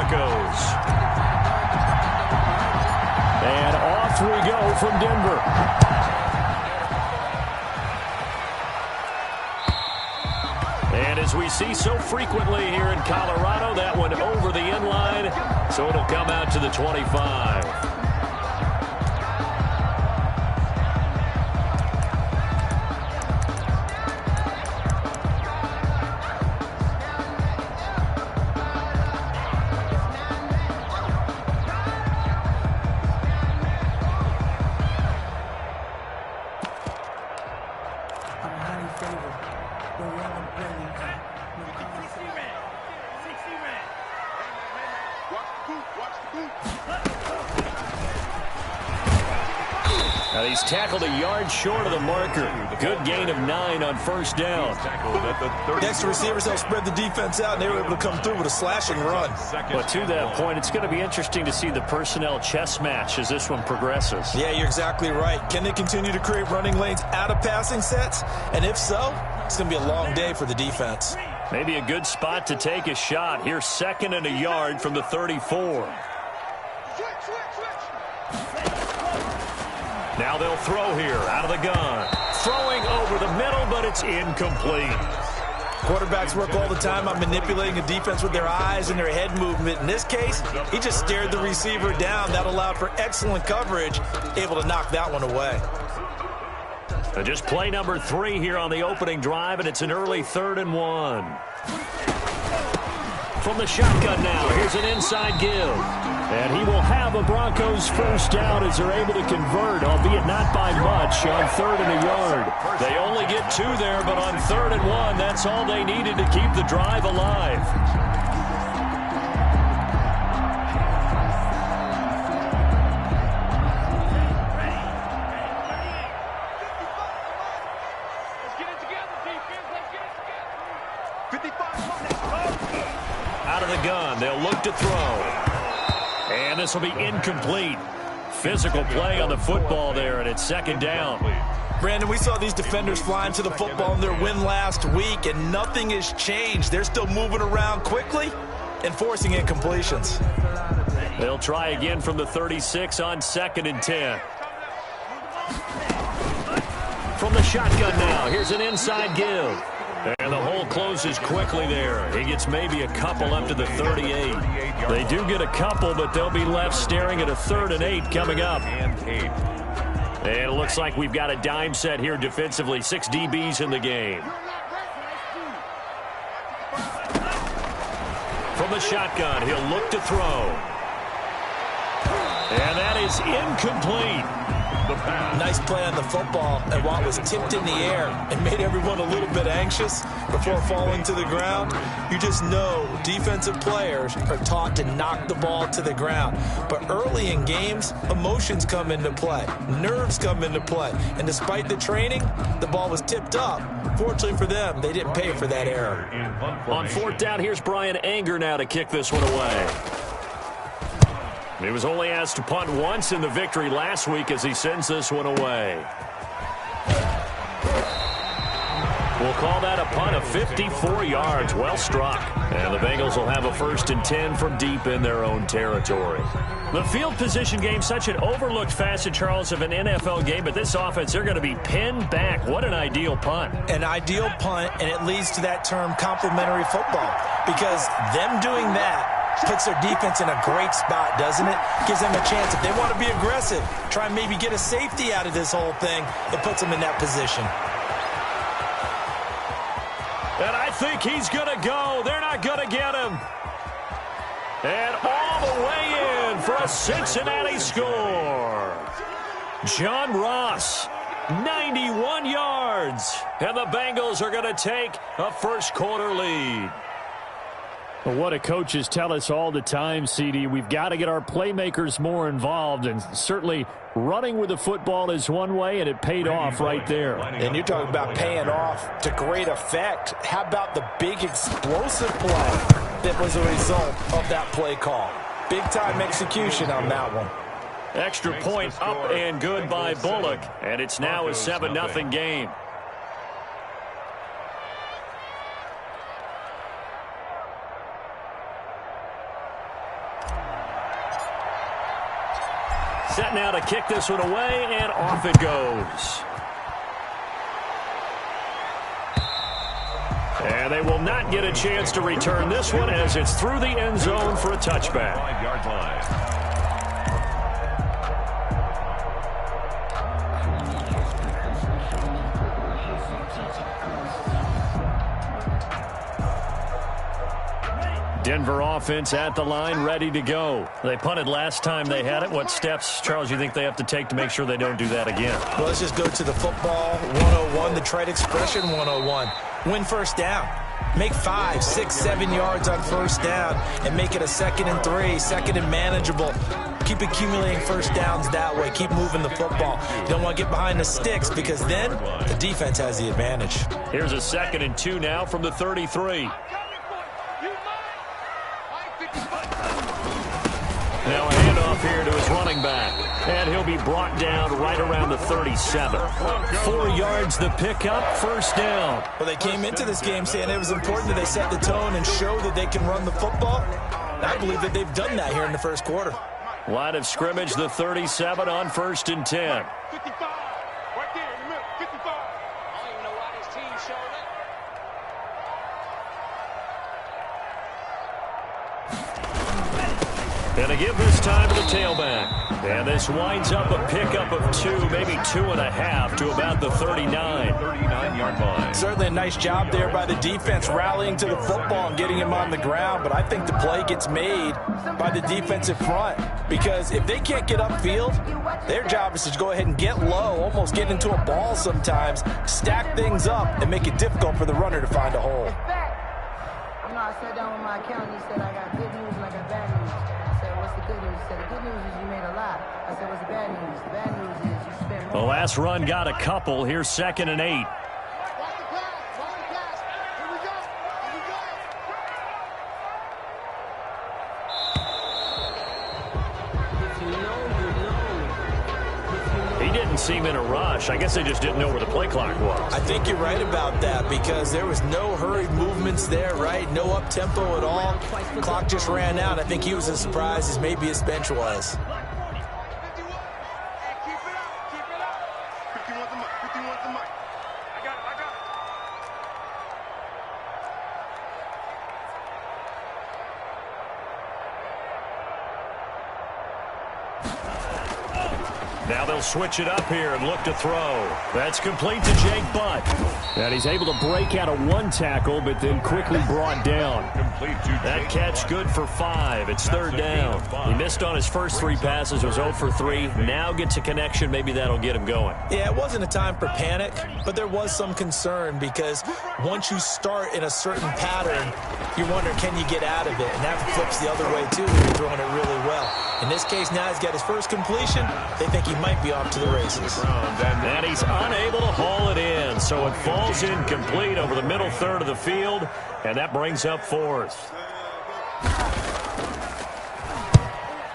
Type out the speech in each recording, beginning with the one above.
Broncos. And off we go from Denver. And as we see so frequently here in Colorado, that one over the end line, so it'll come out to the 25. Now he's tackled a yard short of the marker. Good gain of 9 on first down. Next, receivers help spread the defense out, and they were able to come through with a slashing run. But to that point, it's going to be interesting to see the personnel chess match as this one progresses. Yeah, you're exactly right. Can they continue to create running lanes out of passing sets? And if so, it's going to be a long day for the defense. Maybe a good spot to take a shot. Here's 2nd and a yard from the 34. Now they'll throw here out of the gun. Throwing over the middle, but it's incomplete. Quarterbacks work all the time on manipulating a defense with their eyes and their head movement. In this case, he just stared the receiver down. That allowed for excellent coverage, able to knock that one away. And just play number 3 here on the opening drive, and it's an early 3rd and 1. From the shotgun now, here's an inside give. And he will have a Broncos first down as they're able to convert, albeit not by much, on 3rd and a yard. They only get 2 there, but on 3rd and 1, that's all they needed to keep the drive alive. Out of the gun, they'll look to throw. And this will be incomplete. Physical play on the football there, and it's 2nd down. Brandon, we saw these defenders flying to the football in their win last week, and nothing has changed. They're still moving around quickly and forcing incompletions. They'll try again from the 36 on 2nd and 10. From the shotgun now, here's an inside give. And the hole closes quickly there. He gets maybe a couple up to the 38. They do get a couple, but they'll be left staring at a 3rd and 8 coming up. And it looks like we've got a dime set here defensively. 6 DBs in the game. From the shotgun, he'll look to throw. And that is incomplete. Nice play on the football, and while it was tipped in the air and made everyone a little bit anxious before falling to the ground, you just know defensive players are taught to knock the ball to the ground. But early in games, emotions come into play. Nerves come into play. And despite the training, the ball was tipped up. Fortunately for them, they didn't pay for that error. On 4th down, here's Brian Anger now to kick this one away. He was only asked to punt once in the victory last week as he sends this one away. We'll call that a punt of 54 yards. Well struck. And the Bengals will have a 1st and 10 from deep in their own territory. The field position game, such an overlooked facet, Charles, of an NFL game, but this offense, they're going to be pinned back. What an ideal punt. An ideal punt, and it leads to that term complementary football, because them doing that puts their defense in a great spot, doesn't it? Gives them a chance. If they want to be aggressive, try and maybe get a safety out of this whole thing, it puts them in that position. And I think he's going to go. They're not going to get him. And all the way in for a Cincinnati score. John Ross, 91 yards. And the Bengals are going to take a first-quarter lead. Well, what do coaches tell us all the time, CD? We've got to get our playmakers more involved, and certainly running with the football is one way, and it paid off right there. And you're talking about paying off to great effect. How about the big explosive play that was a result of that play call? Big-time execution on that one. Extra point up and good by Bullock, and it's now a 7-0 game. set now to kick this one away, and off it goes. And they will not get a chance to return this one as it's through the end zone for a touchback. 5-yard line. Denver offense at the line, ready to go. They punted last time they had it. What steps, Charles, you think they have to take to make sure they don't do that again? Well, let's just go to the football 101, the trade expression 101. Win first down. Make 5, 6, 7 yards on first down and make it a 2nd and 3, 2nd and manageable. Keep accumulating first downs that way. Keep moving the football. You don't want to get behind the sticks because then the defense has the advantage. Here's a 2nd and 2 now from the 33. Now a handoff here to his running back. And he'll be brought down right around the 37. 4 yards the pickup, first down. Well, they came into this game saying it was important that they set the tone and show that they can run the football. And I believe that they've done that here in the first quarter. Line of scrimmage, the 37 on 1st and 10. 55. Right there in the middle. 55. I don't even know why this team showed up. And a give this time to the tailback. And this winds up a pickup of 2, maybe 2.5 to about the 39. 39-yard line. Certainly a nice job there by the defense rallying to the football and getting him on the ground. But I think the play gets made by the defensive front. Because if they can't get upfield, their job is to go ahead and get low, almost get into a ball sometimes, stack things up, and make it difficult for the runner to find a hole. You know, I sat down with my accountant. He said, I got good news and I got bad news. I said, what's the good news? He said, the good news is you made a lot. I said, what's the bad news? The bad news is you spent more. The last run got a couple. Here's 2nd and 8. Watch the pass. Watch the pass. Here we go. Here we go. He didn't seem in a rush. I guess they just didn't know where the play clock was. I think you're right about that because there was no hurried movements there, right? No up-tempo at all. The clock just ran out. I think he was as surprised as maybe his bench was. 51. Hey, keep it up. Keep it up. 51's the mic. 51's the mic. I got it. I got it. Now they'll switch it up here and look to throw. That's complete to Jake Butt. And he's able to break out of 1 tackle, but then quickly brought down. Complete to That Jake catch Butt. good for 5. It's 3rd down. He missed on his first 3 passes, was 0 for 3. Now gets a connection. Maybe that'll get him going. Yeah, it wasn't a time for panic, but there was some concern because once you start in a certain pattern, you wonder, can you get out of it? And that flips the other way, too, when you're throwing it really well. In this case, now he's got his first completion. They think he might be off to the races. And he's unable to haul it in, so it falls incomplete over the middle third of the field, and that brings up 4th.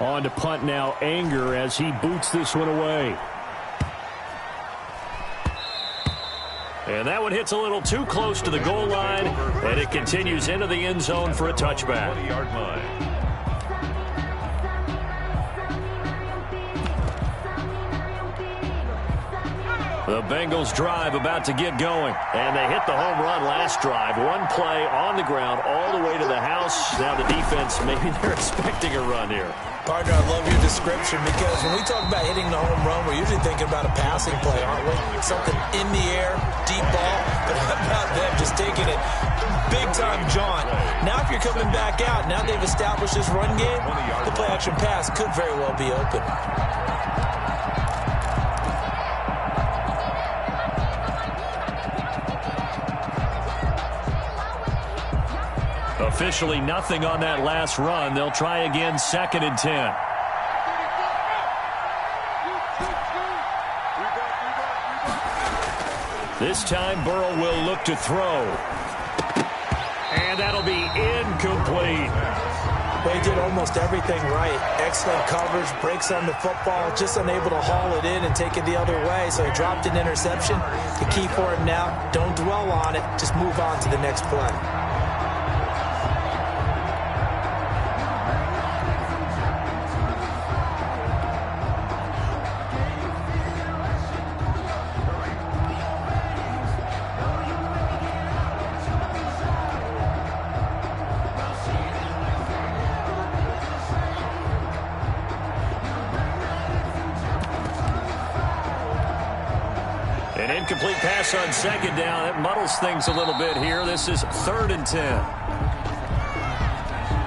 On to punt now, Anger, as he boots this one away. And that one hits a little too close to the goal line, and it continues into the end zone for a touchback. 20-yard line. The Bengals drive about to get going, and they hit the home run last drive. 1 play on the ground all the way to the house. Now the defense, maybe they're expecting a run here. Partner, I love your description because when we talk about hitting the home run, we're usually thinking about a passing play, aren't we? Something in the air, deep ball, but how about them just taking it big-time jaunt. Now if you're coming back out, now they've established this run game, the play-action pass could very well be open. Officially nothing on that last run. They'll try again, 2nd and 10. This time Burrow will look to throw. And that'll be incomplete. They did almost everything right. Excellent coverage, breaks on the football, just unable to haul it in and take it the other way. So he dropped an interception. The key for him now, don't dwell on it. Just move on to the next play. incomplete pass on second down. That muddles things a little bit here. This is 3rd and 10.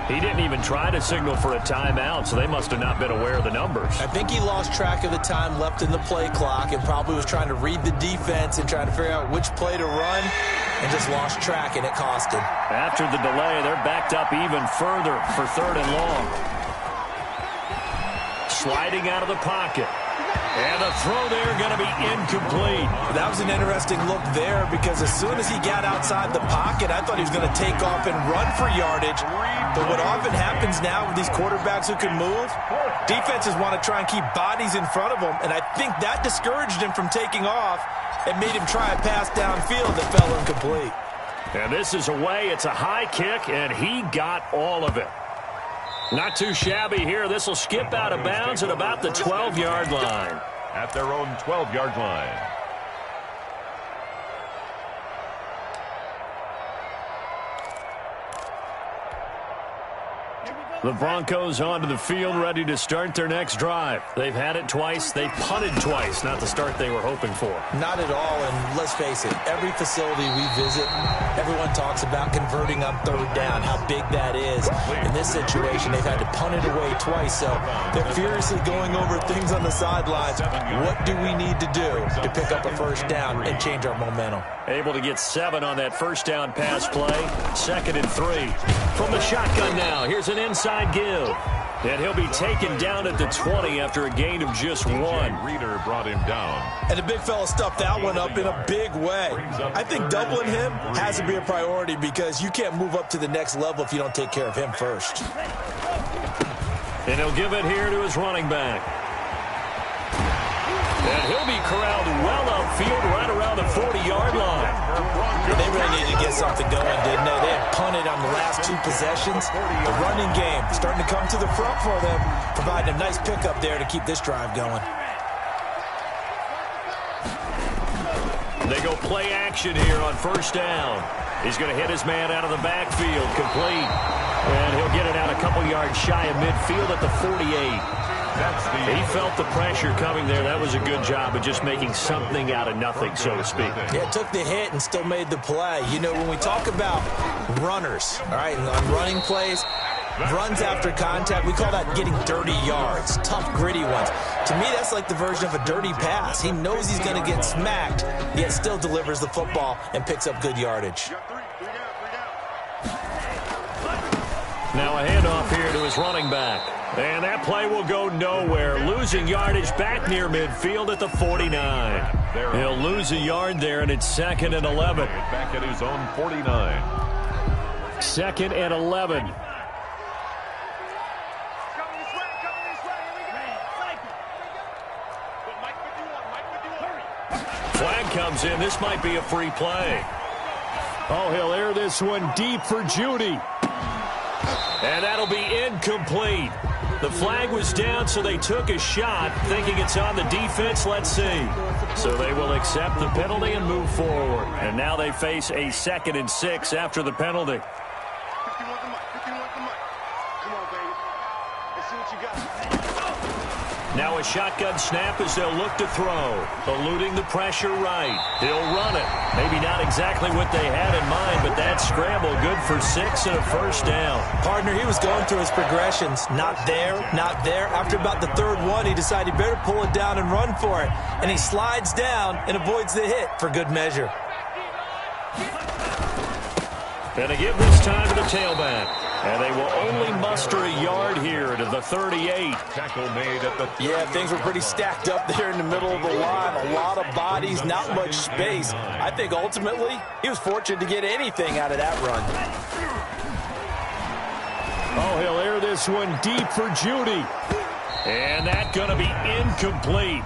He didn't even try to signal for a timeout, so they must have not been aware of the numbers. I think he lost track of the time left in the play clock and probably was trying to read the defense and trying to figure out which play to run and just lost track, and it cost him. After the delay, they're backed up even further for 3rd and long. Sliding out of the pocket. And the throw there going to be incomplete. That was an interesting look there because as soon as he got outside the pocket, I thought he was going to take off and run for yardage. But what often happens now with these quarterbacks who can move, defenses want to try and keep bodies in front of them, and I think that discouraged him from taking off and made him try a pass downfield that fell incomplete. And this is away. It's a high kick, and he got all of it. Not too shabby here. This will skip out of bounds at about the 12-yard line. At their own 12-yard line. The Broncos onto the field, ready to start their next drive. They've had it twice. They've punted twice. Not the start they were hoping for. Not at all, and let's face it, every facility we visit, everyone talks about converting on 3rd down, how big that is. In this situation, they've had to punt it away twice, so they're furiously going over things on the sidelines. What do we need to do to pick up a 1st down and change our momentum? Able to get 7 on that 1st down pass play. 2nd and 3. From the shotgun now, here's an inside give. And he'll be taken down at the 20 after a gain of just 1. Reader brought him down. And the big fella stuffed that one up in a big way. I think doubling him has to be a priority because you can't move up to the next level if you don't take care of him first. And he'll give it here to his running back. And he'll be corralled well upfield right around the 40-yard line. They really needed to get something going, didn't they? They had punted on the last 2 possessions. The running game starting to come to the front for them, providing a nice pickup there to keep this drive going. They go play action here on 1st down. He's going to hit his man out of the backfield, complete. And he'll get it out a couple yards shy of midfield at the 48. He felt the pressure coming there. That was a good job of just making something out of nothing, so to speak. Yeah, took the hit and still made the play. You know, when we talk about runners, all right, on running plays, runs after contact, we call that getting dirty yards, tough, gritty ones. To me, that's like the version of a dirty pass. He knows he's going to get smacked, yet still delivers the football and picks up good yardage. Now a handoff here to his running back. And that play will go nowhere. Losing yardage back near midfield at the 49. He'll lose a yard there, and it's 2nd and 11. Back at his own 49. 2nd and 11. Flag comes in. This might be a free play. Oh, he'll air this one deep for Judy. And that'll be incomplete. The flag was down, so they took a shot, thinking it's on the defense. Let's see. So they will accept the penalty and move forward. And now they face a 2nd and 6 after the penalty. 51 the mic. 51 the mic. Come on, baby. Let's see what you got. Now a shotgun snap as they'll look to throw. Eluding the pressure right. He'll run it. Maybe not exactly what they had in mind, but that scramble good for 6 and a 1st down. Partner, he was going through his progressions. Not there, not there. After about the 3rd one, he decided he better pull it down and run for it. And he slides down and avoids the hit for good measure. And they give this time to the tailback. And they will only muster a yard here to the 38. Tackle made at the 38. Yeah, things were pretty stacked up there in the middle of the line. A lot of bodies, not much space. I think ultimately he was fortunate to get anything out of that run. Oh, he'll air this one deep for Judy. And that's going to be incomplete.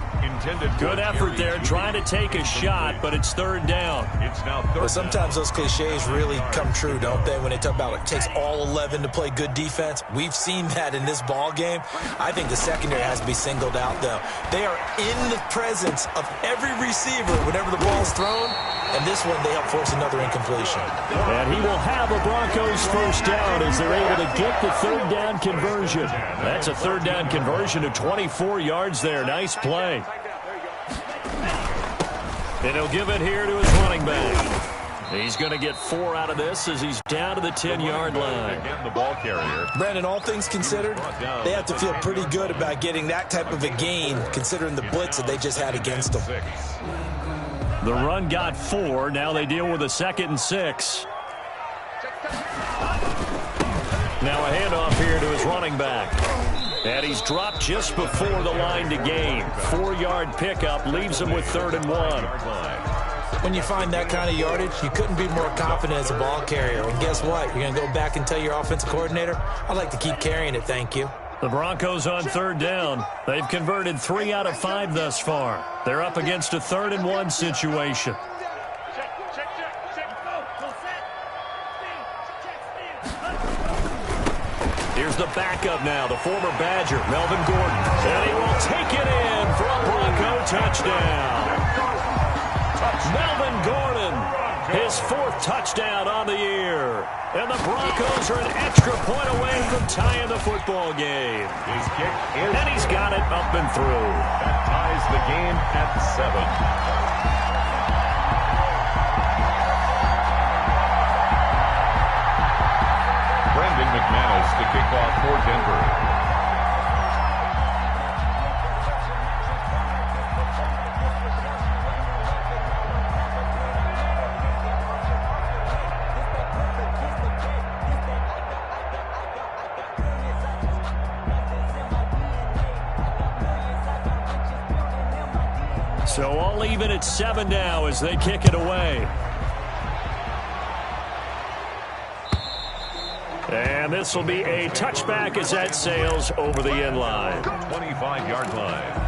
Good effort there, trying to take a shot, but it's 3rd down. It's now 3rd. Well, sometimes those cliches really come true, don't they, when they talk about it takes all 11 to play good defense. We've seen that in this ball game. I think the secondary has to be singled out, though. They are in the presence of every receiver whenever the ball's thrown, and this one they help force another incompletion. And he will have a Broncos 1st down as they're able to get the 3rd down conversion. That's a 3rd down conversion of 24 yards there. Nice play. And he'll give it here to his running back. He's going to get 4 out of this as he's down to the 10-yard line. Again, the ball carrier. Brandon, all things considered, they have to feel pretty good about getting that type of a gain, considering the blitz that they just had against them. The run got 4. Now they deal with a 2nd and 6. Now a handoff here to his running back. And he's dropped just before the line to gain. 4-yard pickup leaves him with 3rd and 1. When you find that kind of yardage, you couldn't be more confident as a ball carrier. And guess what? You're going to go back and tell your offensive coordinator, I'd like to keep carrying it, thank you. The Broncos on 3rd down. They've converted 3 out of 5 thus far. They're up against a 3rd and 1 situation. Here's the backup now, the former Badger, Melvin Gordon. And he will take it in for a Bronco touchdown. Melvin Gordon, his 4th touchdown on the year. And the Broncos are an extra point away from tying the football game. His kick is And he's got it up and through. That ties the game at 7. Brandon McManus to kick off for Denver. So all even at 7 now as they kick it away. And this will be a touchback as that sails over the end line. 25-yard line.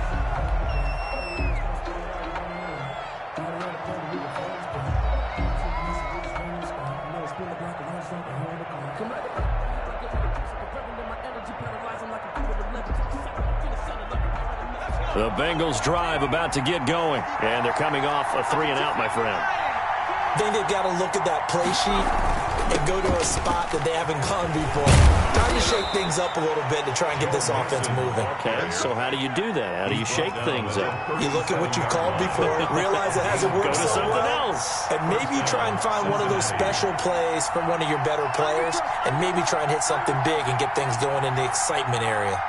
The Bengals drive about to get going. And they're coming off a 3-and-out, my friend. I think they've got to look at that play sheet and go to a spot that they haven't gone before. Time to shake things up a little bit to try and get this offense moving. Okay, so how do you do that? How do you shake things up? You look at what you've called before, realize it hasn't worked Go to so something well, else. and maybe you try and find one of those special plays from one of your better players, and maybe try and hit something big and get things going in the excitement area.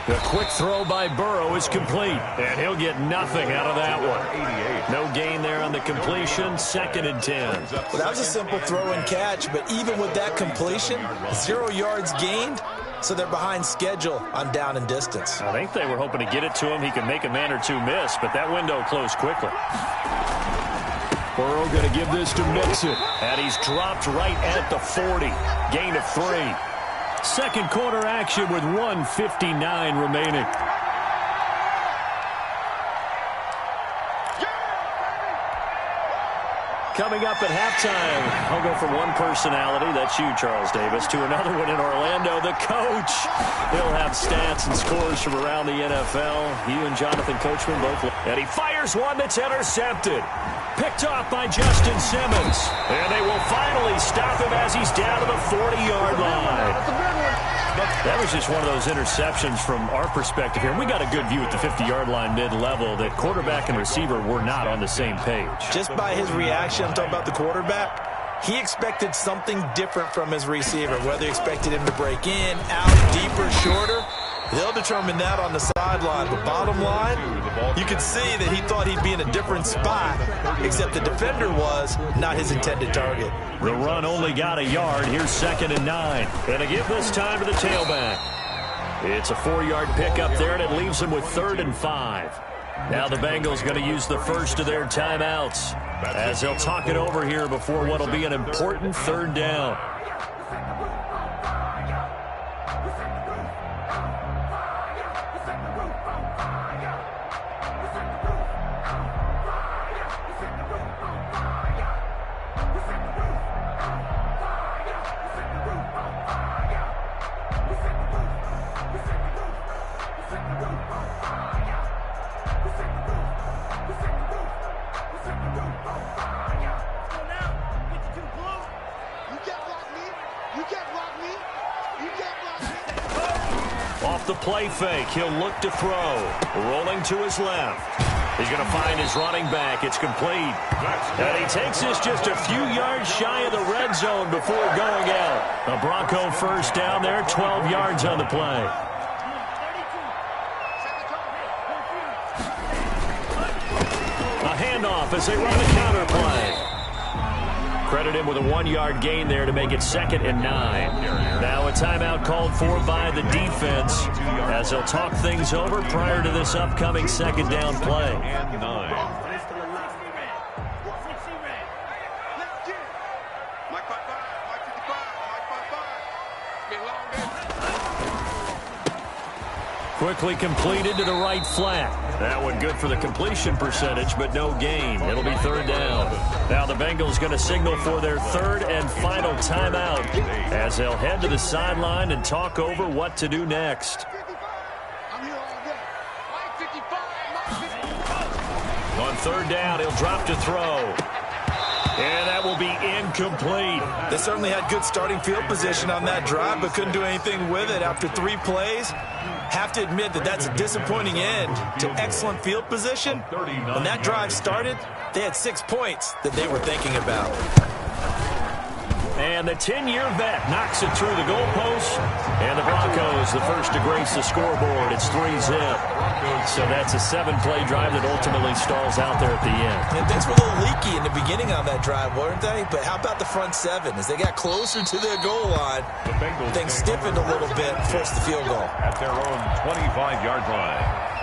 The quick throw by Burrow is complete, and he'll get nothing out of that one. No gain there on the completion, 2nd and 10. Well, that was a simple throw and catch, but even with that completion, 0 yards gained, so they're behind schedule on down and distance. I think they were hoping to get it to him. He could make a man or two miss, but that window closed quickly. Burrow going to give this to Mixon, and he's dropped right at the 40. Gain of 3. Second quarter action with 1:59 remaining. Coming up at halftime, I'll go from one personality, that's you, Charles Davis, to another one in Orlando, the coach. He'll have stats and scores from around the NFL. You and Jonathan Coachman both. And he fires one that's intercepted. Picked off by Justin Simmons. And they will finally stop him as he's down to the 40-yard line. That was just one of those interceptions from our perspective here. We got a good view at the 50-yard line mid-level that quarterback and receiver were not on the same page. Just by his reaction, I'm talking about the quarterback, he expected something different from his receiver, whether he expected him to break in, out, deeper, shorter. They'll determine that on the sideline. But bottom line, you can see that he thought he'd be in a different spot, except the defender was not his intended target. The run only got a yard. Here's 2nd and 9. And to give this time to the tailback. It's a 4-yard pickup there, and it leaves him with 3rd and 5. Now the Bengals going to use the first of their timeouts as they'll talk it over here before what will be an important 3rd down. Off the play fake, he'll look to throw. Rolling to his left. He's going to find his running back. It's complete. And he takes this just a few yards shy of the red zone before going out. A Bronco first down there, 12 yards on the play. A handoff as they run the counter play. Credit him with a 1-yard gain there to make it 2nd and 9. Now a timeout called for by the defense as they'll talk things over prior to this upcoming 2nd down play. And 9. Quickly completed to the right flat. That one good for the completion percentage, but no gain. It'll be 3rd down. Now the Bengals going to signal for their 3rd and final timeout as they'll head to the sideline and talk over what to do next. On 3rd down, he'll drop to throw. And that will be incomplete. They certainly had good starting field position on that drive, but couldn't do anything with it after 3 plays. Have to admit that that's a disappointing end to excellent field position. When that drive started, they had 6 points that they were thinking about. And the 10-year vet knocks it through the goalpost. And the Broncos, the first to grace the scoreboard. It's 3-zip. So that's a 7-play drive that ultimately stalls out there at the end. And things were a little leaky in the beginning on that drive, weren't they? But how about the front 7? As they got closer to their goal line, things stiffened a little bit, forced the field goal. At their own 25-yard line.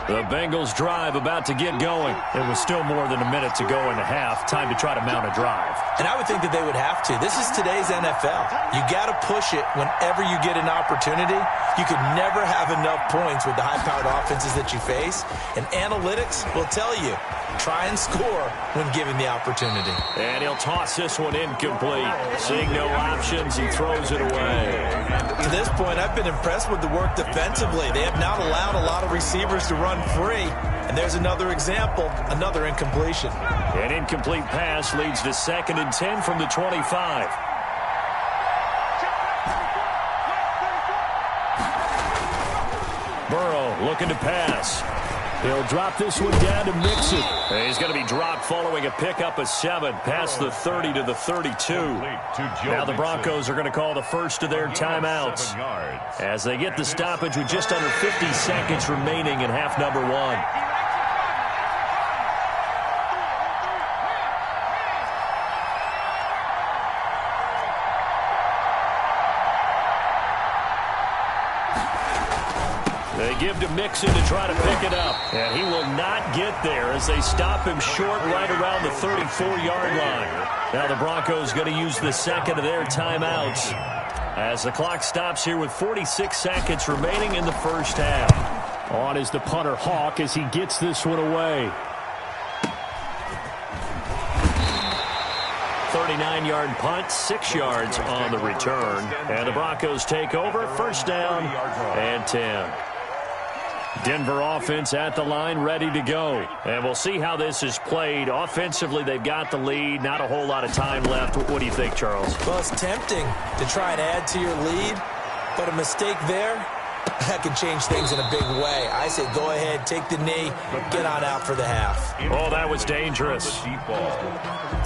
The Bengals drive about to get going. It was still more than a minute to go in the half. Time to try to mount a drive. And I would think that they would have to. This is today's NFL. You got to push it whenever you get an opportunity. You could never have enough points with the high-powered offenses that you face. And analytics will tell you, try and score when given the opportunity. And he'll toss this one incomplete. Seeing no options, he throws it away. To this point, I've been impressed with the work defensively. They have not allowed a lot of receivers to run free. And there's another example, another incompletion. An incomplete pass leads to 2nd and 10 from the 25. Burrow looking to pass. He'll drop this one down to Mixon. He's going to be dropped following a pickup of 7 past the 30 to the 32. Now the Broncos are going to call the first of their timeouts as they get the stoppage with just under 50 seconds remaining in half number 1. They give to Mixon to try to pick it up. And he will not get there as they stop him short right around the 34-yard line. Now the Broncos going to use the 2nd of their timeouts as the clock stops here with 46 seconds remaining in the first half. On is the punter Hawk as he gets this one away. 39-yard punt, 6 yards on the return. And the Broncos take over, 1st down and 10. Denver offense at the line, ready to go. And we'll see how this is played. Offensively, they've got the lead. Not a whole lot of time left. What do you think, Charles? Well, it's tempting to try and add to your lead, but a mistake there, that can change things in a big way. I say go ahead, take the knee, get on out for the half. Oh, that was dangerous.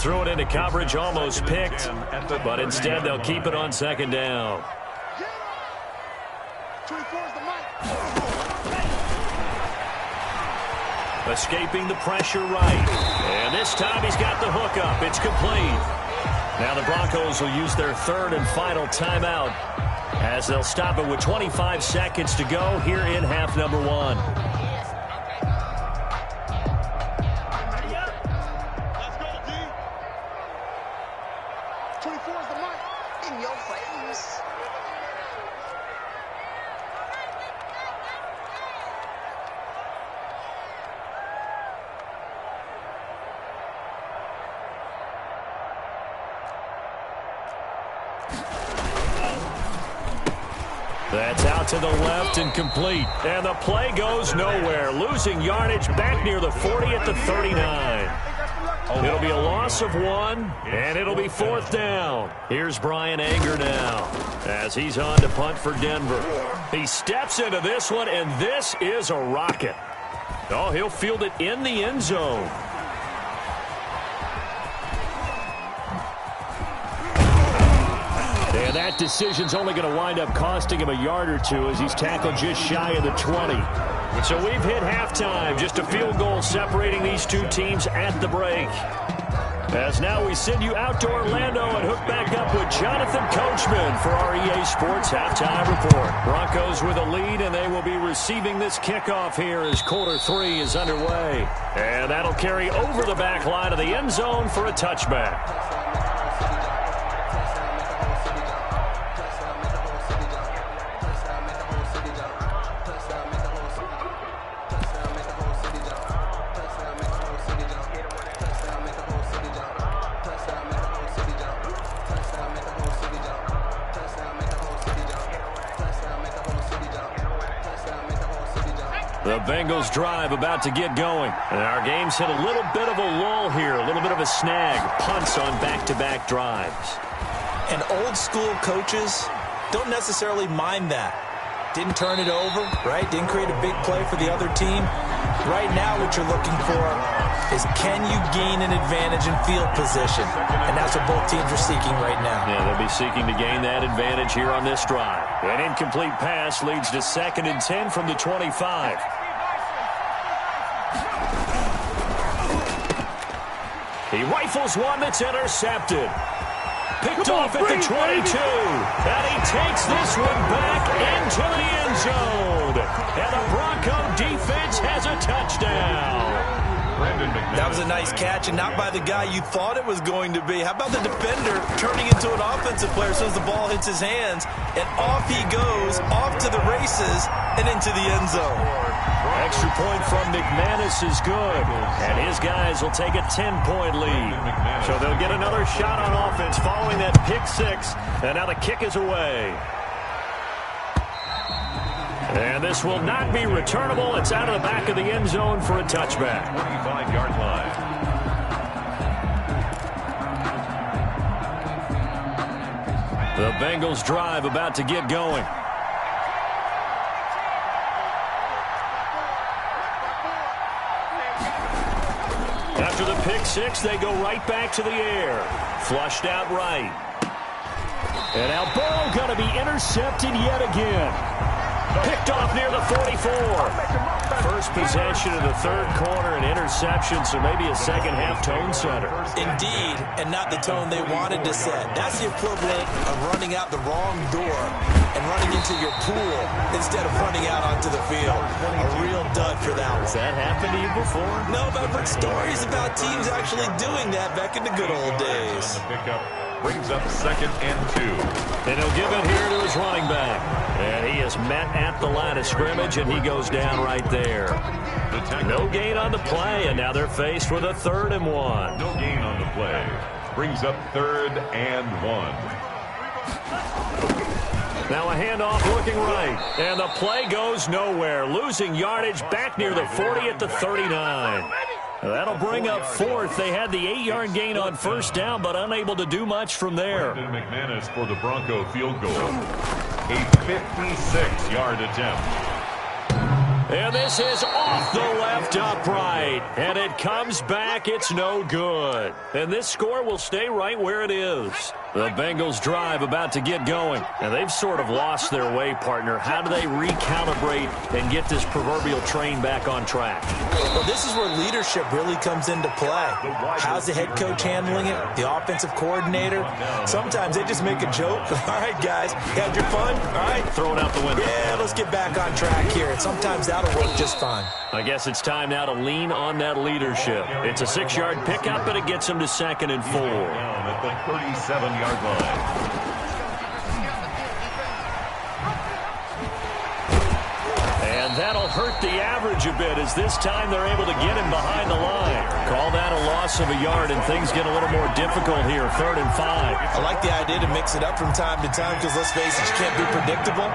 Threw it into coverage, almost picked, but instead they'll keep it on 2nd down. Escaping the pressure right. And this time he's got the hook up. It's complete. Now the Broncos will use their 3rd and final timeout as they'll stop it with 25 seconds to go here in half number 1. Let's go, D. 24 is the mic. In your face. That's out to the left and complete. And the play goes nowhere. Losing yardage back near the 40 at the 39. It'll be a loss of 1, and it'll be 4th down. Here's Brian Anger now as he's on to punt for Denver. He steps into this one, and this is a rocket. Oh, he'll field it in the end zone. And that decision's only going to wind up costing him a yard or two as he's tackled just shy of the 20. So we've hit halftime. Just a field goal separating these two teams at the break. As now we send you out to Orlando and hook back up with Jonathan Coachman for our EA Sports Halftime Report. Broncos with a lead, and they will be receiving this kickoff here as quarter 3 is underway. And that'll carry over the back line of the end zone for a touchback. The Bengals drive about to get going. And our game's hit a little bit of a lull here, a little bit of a snag. Punts on back-to-back drives. And old-school coaches don't necessarily mind that. Didn't turn it over, right? Didn't create a big play for the other team. Right now what you're looking for is can you gain an advantage in field position? And that's what both teams are seeking right now. Yeah, they'll be seeking to gain that advantage here on this drive. An incomplete pass leads to 2nd and 10 from the 25. He rifles one that's intercepted. Picked off at the 22. And he takes this one back into the end zone. And the Bronco defense has a touchdown. That was a nice catch, and not by the guy you thought it was going to be. How about the defender turning into an offensive player as soon as the ball hits his hands, and off he goes, off to the races, and into the end zone. Extra point from McManus is good, and his guys will take a 10-point lead. So they'll get another shot on offense following that pick 6, and now the kick is away. And this will not be returnable. It's out of the back of the end zone for a touchback. 45-yard line. The Bengals drive about to get going. After the pick 6, they go right back to the air. Flushed out right. And now ball going to be intercepted yet again. Picked off near the 44. First possession of the 3rd quarter, an interception, so maybe a second-half tone setter. Indeed, and not the tone they wanted to set. That's the equivalent of running out the wrong door and running into your pool instead of running out onto the field. A real dud for that one. Has that happened to you before? No, but I've heard stories about teams actually doing that back in the good old days. Brings up 2nd and 2. And he'll give it here to his running back. And he is met at the line of scrimmage, and he goes down right there. No gain on the play, and now they're faced with a 3rd and 1. No gain on the play. Brings up 3rd and 1. Now a handoff looking right. And the play goes nowhere. Losing yardage back near the 40 at the 39. That'll bring up 4th. They had the 8-yard gain on 1st down, but unable to do much from there. Brandon McManus for the Bronco field goal. A 56-yard attempt. And this is off the left upright. And it comes back. It's no good. And this score will stay right where it is. The Bengals drive about to get going. And they've sort of lost their way, partner. How do they recalibrate and get this proverbial train back on track? Well, this is where leadership really comes into play. How's the head coach handling it? The offensive coordinator? Sometimes they just make a joke. All right, guys, you had your fun? All right. Throw it out the window. Yeah, let's get back on track here. And sometimes that'll work just fine. I guess it's time now to lean on that leadership. It's a 6-yard pickup, and it gets them to 2nd and 4. Down at the 37-yard line. And that'll hurt the average a bit as this time they're able to get him behind the line. Call that a loss of a yard, and things get a little more difficult here, 3rd and 5. I like the idea to mix it up from time to time because, let's face it, you can't be predictable.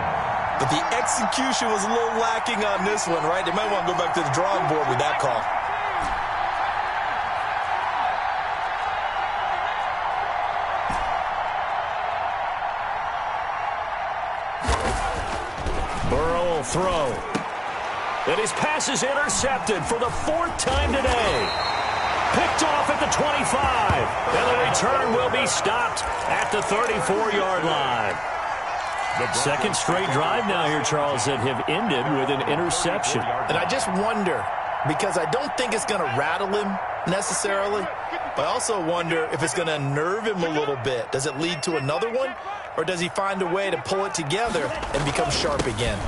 But the execution was a little lacking on this one, right? They might want to go back to the drawing board with that call. Burrow will throw. And his pass is intercepted for the 4th time today. Picked off at the 25. And the return will be stopped at the 34-yard line. Second straight drive now here, Charles, that have ended with an interception. And I just wonder, because I don't think it's going to rattle him necessarily, but I also wonder if it's going to unnerve him a little bit. Does it lead to another one, or does he find a way to pull it together and become sharp again?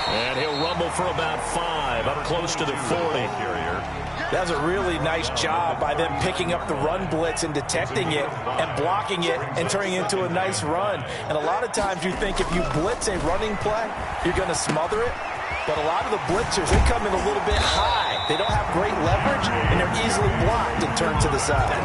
And he'll rumble for about 5, up close to the 40. That was a really nice job by them picking up the run blitz and detecting it and blocking it and turning it into a nice run. And a lot of times you think if you blitz a running play, you're going to smother it. But a lot of the blitzers, they come in a little bit high. They don't have great leverage, and they're easily blocked and turned to the side.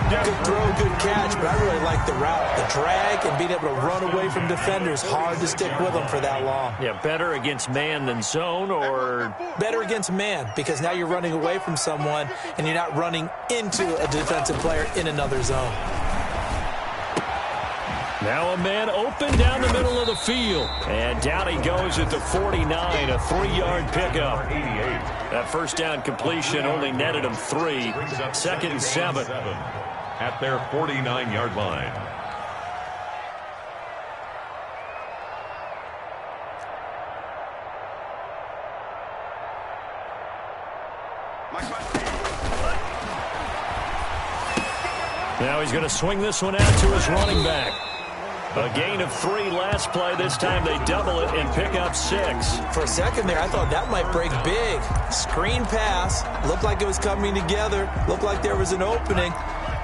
Good throw, good catch, but I really like the route. The drag and being able to run away from defenders, hard to stick with them for that long. Yeah, better against man than zone, or? Better against man, because now you're running away from someone, and you're not running into a defensive player in another zone. Now a man open down the middle of the field. And down he goes at the 49, a 3-yard pickup. That first down completion only netted him 3. 2nd and 7. At their 49-yard line. Now he's going to swing this one out to his running back. A gain of 3 last play. This time they double it and pick up 6. For a second there, I thought that might break big. Screen pass. Looked like it was coming together. Looked like there was an opening.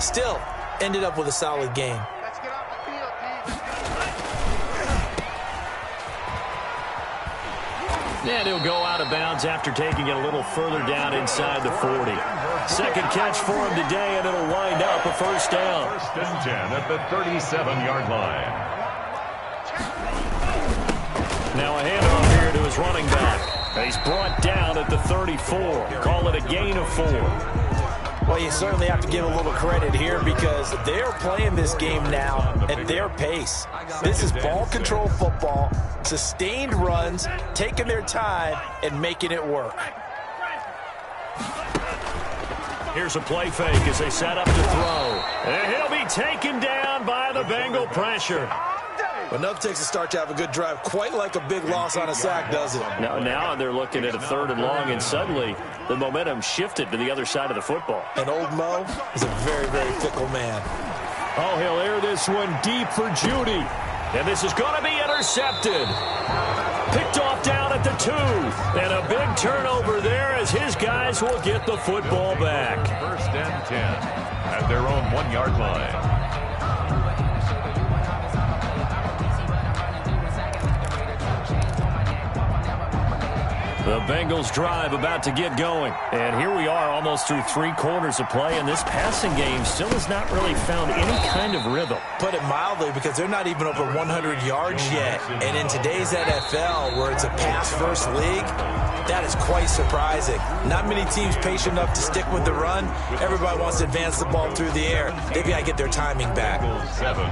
Still, ended up with a solid gain. Let's get off the field, D. And he'll go out of bounds after taking it a little further down inside the 40. Second catch for him today, and it'll wind up a first down. 1st and 10 at the 37-yard line. Now a handoff here to his running back. He's brought down at the 34. Call it a gain of 4. Well, you certainly have to give a little credit here because they're playing this game now at their pace. This is ball control football, sustained runs, taking their time, and making it work. Here's a play fake as they set up to throw. And he'll be taken down by the Bengal pressure. Enough takes a start to have a good drive, quite like a big loss on a sack, does it? Now they're looking at a 3rd and long, and suddenly the momentum shifted to the other side of the football. And old Mo is a very, very fickle man. Oh, he'll air this one deep for Judy. And this is going to be intercepted. Picked off down at the 2. And a big turnover there as his guys will get the football back. 1st and 10 at their own 1-yard line. The Bengals drive about to get going. And here we are almost through 3 quarters of play, and this passing game still has not really found any kind of rhythm. Put it mildly, because they're not even over 100 yards yet. And in today's NFL, where it's a pass-first league, that is quite surprising. Not many teams patient enough to stick with the run. Everybody wants to advance the ball through the air. They've got to get their timing back. 7.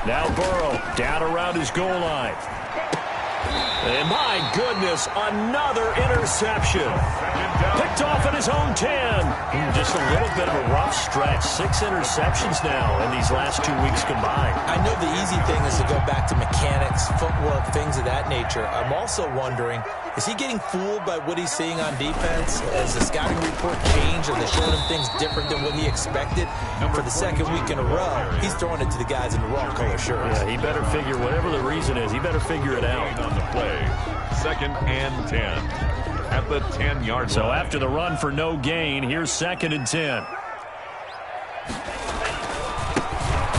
Now Burrow down around his goal line. And my goodness, another interception. Picked off at his own 10. Just a little bit of a rough stretch. 6 interceptions now in these last 2 weeks combined. I know the easy thing is to go back to mechanics, footwork, things of that nature. I'm also wondering, is he getting fooled by what he's seeing on defense? Has the scouting report changed? Are they showing him things different than what he expected? And for the 2nd week in a row, he's throwing it to the guys in the wrong color shirts. Yeah, he better figure, whatever the reason is, he better figure it out. On the play, 2nd and 10 at the 10-yard line. So after the run for no gain, here's 2nd and 10.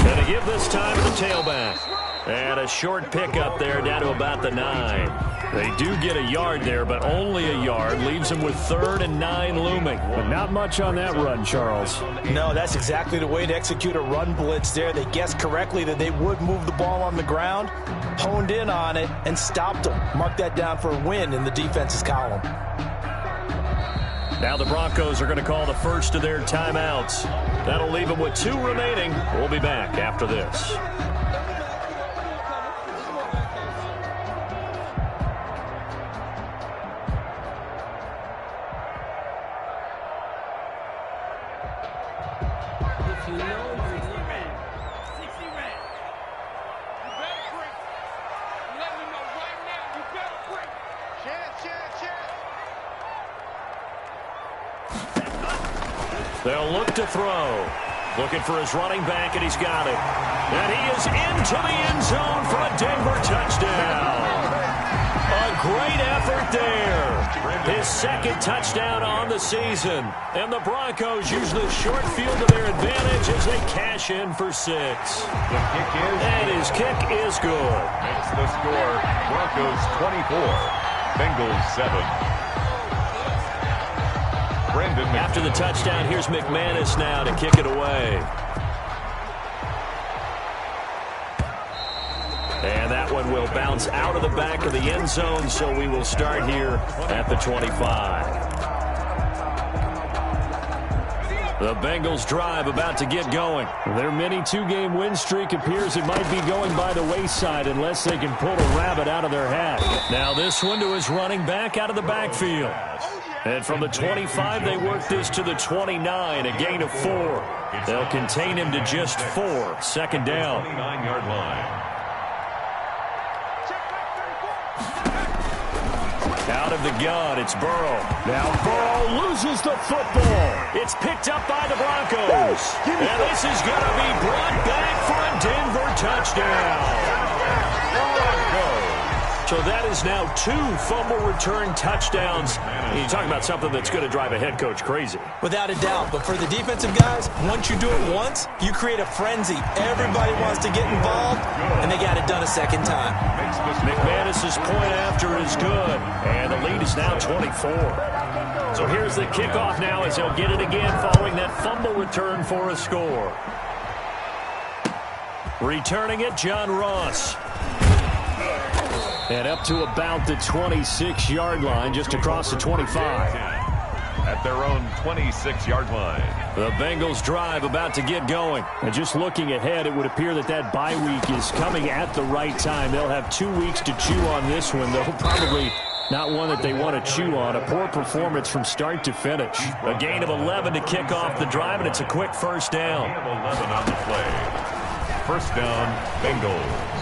Going to give this time to the tailback. And a short pickup there down to about the 9. They do get a yard there, but only a yard. Leaves them with 3rd and 9 looming. But not much on that run, Charles. No, that's exactly the way to execute a run blitz there. They guessed correctly that they would move the ball on the ground, honed in on it, and stopped them. Mark that down for a win in the defense's column. Now the Broncos are going to call the first of their timeouts. That'll leave them with 2 remaining. We'll be back after this. They'll look to throw. Looking for his running back, and he's got it. And he is into the end zone for a Denver touchdown. A great effort there. His 2nd touchdown on the season. And the Broncos use the short field to their advantage as they cash in for 6. The kick is... And his kick is good. Makes the score Broncos 24, Bengals 7. After the touchdown, here's McManus now to kick it away. And that one will bounce out of the back of the end zone, so we will start here at the 25. The Bengals drive about to get going. Their mini 2-game win streak appears it might be going by the wayside unless they can pull a rabbit out of their hat. Now this one to his running back out of the backfield. And from the 25, they work this to the 29, a gain of 4. They'll contain him to just 4. 2nd down. 29-yard line. Out of the gun, it's Burrow. Now Burrow loses the football. It's picked up by the Broncos. And this is going to be brought back for a Denver touchdown. So that is now 2 fumble return touchdowns. You talk about something that's going to drive a head coach crazy. Without a doubt. But for the defensive guys, once you do it once, you create a frenzy. Everybody wants to get involved, and they got it done a 2nd time. McManus's point after is good, and the lead is now 24. So here's the kickoff now as he'll get it again following that fumble return for a score. Returning it, John Ross. And up to about the 26-yard line, just across the 25. At their own 26-yard line. The Bengals drive about to get going. And just looking ahead, it would appear that that bye week is coming at the right time. They'll have 2 weeks to chew on this one, though probably not one that they want to chew on. A poor performance from start to finish. A gain of 11 to kick off the drive, and it's a quick 1st down. 11 on the play. 1st down, Bengals.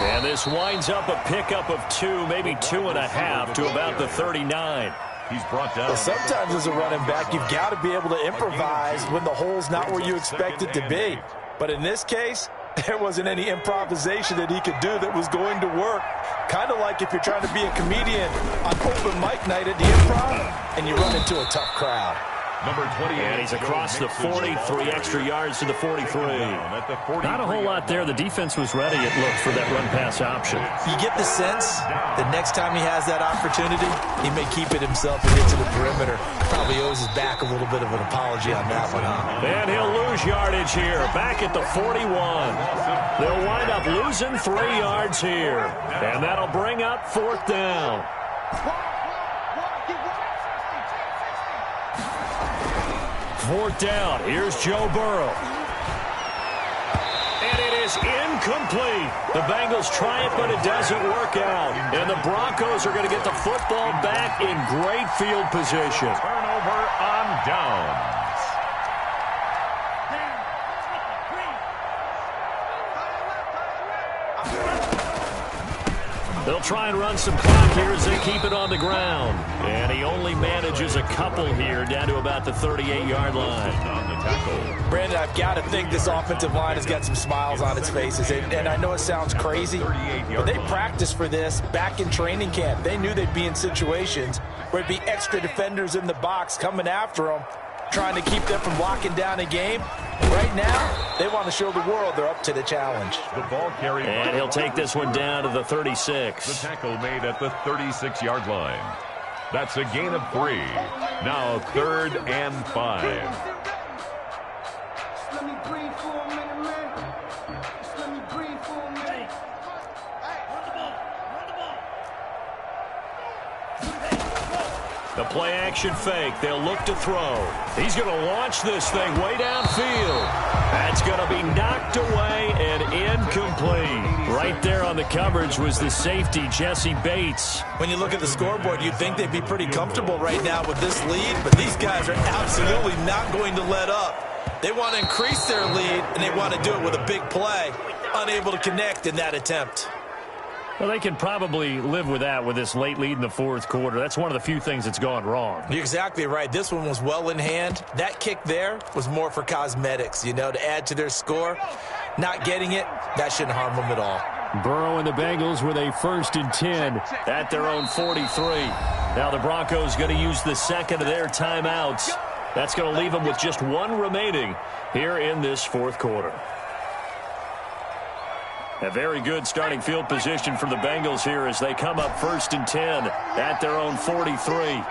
And this winds up a pickup of 2, maybe 2.5 to about the 39. He's brought down. Well, sometimes as a running back, you've got to be able to improvise when the hole's not where you expect it to be. But in this case, there wasn't any improvisation that he could do that was going to work. Kind of like if you're trying to be a comedian on open mic night at the Improv and you run into a tough crowd. Number 28. And he's across the 40, 3 extra yards to the 43. Not a whole lot there. The defense was ready, it looked, for that run-pass option. You get the sense that next time he has that opportunity, he may keep it himself and get to the perimeter. Probably owes his back a little bit of an apology on that one. And he'll lose yardage here, back at the 41. They'll wind up losing 3 yards here. And that'll bring up 4th down. 4th down. Here's Joe Burrow. And it is incomplete. The Bengals try it, but it doesn't work out. And the Broncos are going to get the football back in great field position. Turnover on downs. They'll try and run some clock here as they keep it on the ground. And he only manages a couple here down to about the 38-yard line. On the tackle. Brandon, I've got to think this offensive line has got some smiles on its faces. And I know it sounds crazy, but they practiced for this back in training camp. They knew they'd be in situations where it'd be extra defenders in the box coming after them. trying to keep them from locking down a game. Right now, they want to show the world they're up to the challenge. The ball carried. And he'll take this one down to the 36. The tackle made at the 36-yard line. That's a gain of 3. Now 3rd and 5. Let me breathe for a minute, man. Just let me breathe for a minute. The play-action fake. They'll look to throw. He's going to launch this thing way downfield. That's going to be knocked away and incomplete. Right there on the coverage was the safety, Jesse Bates. When you look at the scoreboard, you'd think they'd be pretty comfortable right now with this lead, but these guys are absolutely not going to let up. They want to increase their lead, and they want to do it with a big play. Unable to connect in that attempt. Well, they can probably live with that with this late lead in the fourth quarter. That's one of the few things that's gone wrong. You're exactly right. This one was well in hand. That kick there was more for cosmetics, to add to their score. Not getting it, that shouldn't harm them at all. Burrow and the Bengals with a 1st and 10 at their own 43. Now the Broncos going to use the second of their timeouts. That's going to leave them with just 1 remaining here in this fourth quarter. A very good starting field position for the Bengals here as they come up 1st and 10 at their own 43.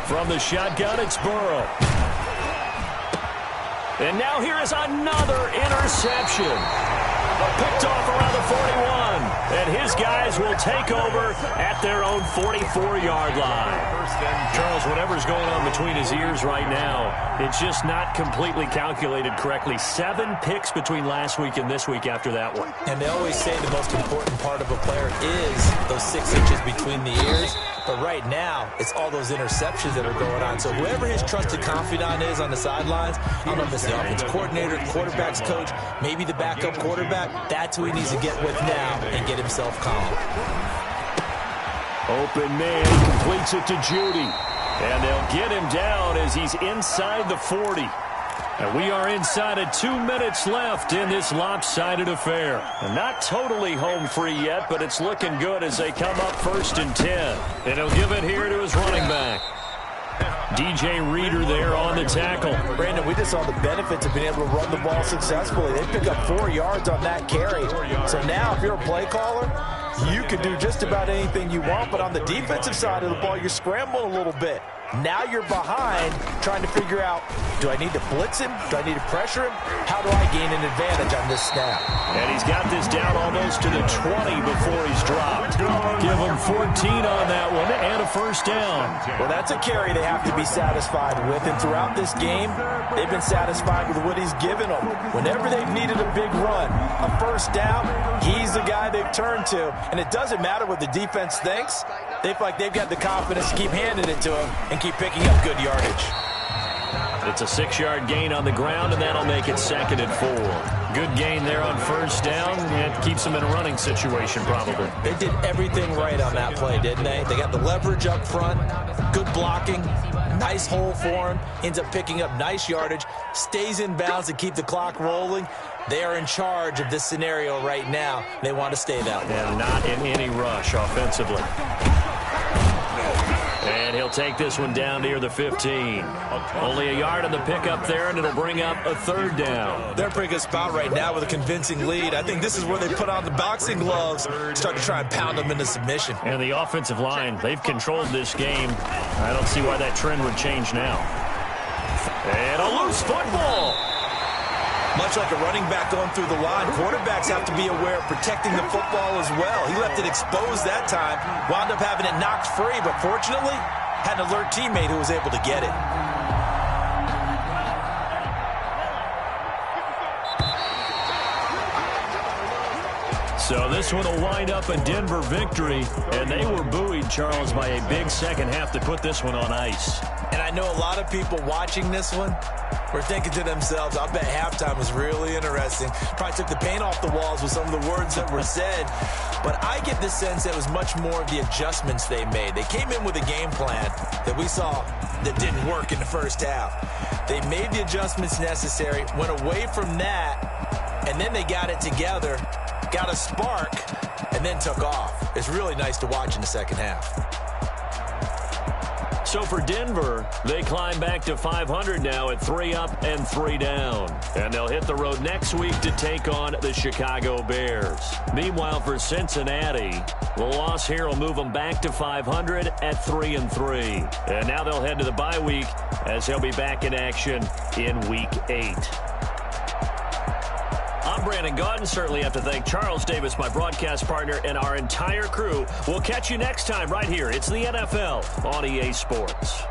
From the shotgun, it's Burrow. And now here is another interception. Picked off around the 41. And his guys will take over at their own 44-yard line. Charles, whatever's going on between his ears right now, it's just not completely calculated correctly. 7 picks between last week and this week after that one. And they always say the most important part of a player is those 6 inches between the ears. But right now, it's all those interceptions that are going on. So whoever his trusted confidant is on the sidelines, I don't know if it's the offense coordinator, quarterback's coach, maybe the backup quarterback, that's who he needs to get with now and get himself calm. Open man completes it to Judy. And they'll get him down as he's inside the 40. And we are inside of 2 minutes left in this lopsided affair. And not totally home free yet, but it's looking good as they come up 1st and 10. And he'll give it here to his running back. DJ Reader there on the tackle. Brandon, we just saw the benefits of being able to run the ball successfully. They pick up 4 yards on that carry. So now if you're a play caller, you can do just about anything you want. But on the defensive side of the ball, you're scrambling a little bit. Now you're behind trying to figure out, do I need to blitz him? Do I need to pressure him? How do I gain an advantage on this snap? And he's got this down almost to the 20 before he's dropped. Give him 14 on that one and a 1st down. Well, that's a carry they have to be satisfied with. And throughout this game, they've been satisfied with what he's given them. Whenever they've needed a big run, a 1st down, he's the guy they've turned to. And it doesn't matter what the defense thinks. They feel like they've got the confidence to keep handing it to him and keep picking up good yardage. It's a 6-yard gain on the ground, and that'll make it 2nd and 4. Good gain there on 1st down. It keeps them in a running situation, probably. They did everything right on that play, didn't they? They got the leverage up front, good blocking, nice hole for him, ends up picking up nice yardage, stays in bounds to keep the clock rolling. They are in charge of this scenario right now. They want to stay that way. And not in any rush offensively. And he'll take this one down near the 15. Only a yard on the pickup there, and it'll bring up a 3rd down. They're in a pretty good spot right now with a convincing lead. I think this is where they put on the boxing gloves, start to try and pound them into submission. And the offensive line, they've controlled this game. I don't see why that trend would change now. And a loose football. Much like a running back going through the line, quarterbacks have to be aware of protecting the football as well. He left it exposed that time, wound up having it knocked free, but fortunately, had an alert teammate who was able to get it. So this one will wind up a Denver victory, and they were buoyed, Charles, by a big second half to put this one on ice. And I know a lot of people watching this one, were thinking to themselves, I bet halftime was really interesting. Probably took the paint off the walls with some of the words that were said. But I get the sense that it was much more of the adjustments they made. They came in with a game plan that we saw that didn't work in the first half. They made the adjustments necessary, went away from that, and then they got it together, got a spark, and then took off. It's really nice to watch in the second half. So for Denver, they climb back to 500 now at 3 up and 3 down. And they'll hit the road next week to take on the Chicago Bears. Meanwhile, for Cincinnati, the loss here will move them back to 500 at 3 and 3. And now they'll head to the bye week as they'll be back in action in Week 8. I'm Brandon Gaudin. Certainly have to thank Charles Davis, my broadcast partner, and our entire crew. We'll catch you next time right here. It's the NFL on EA Sports.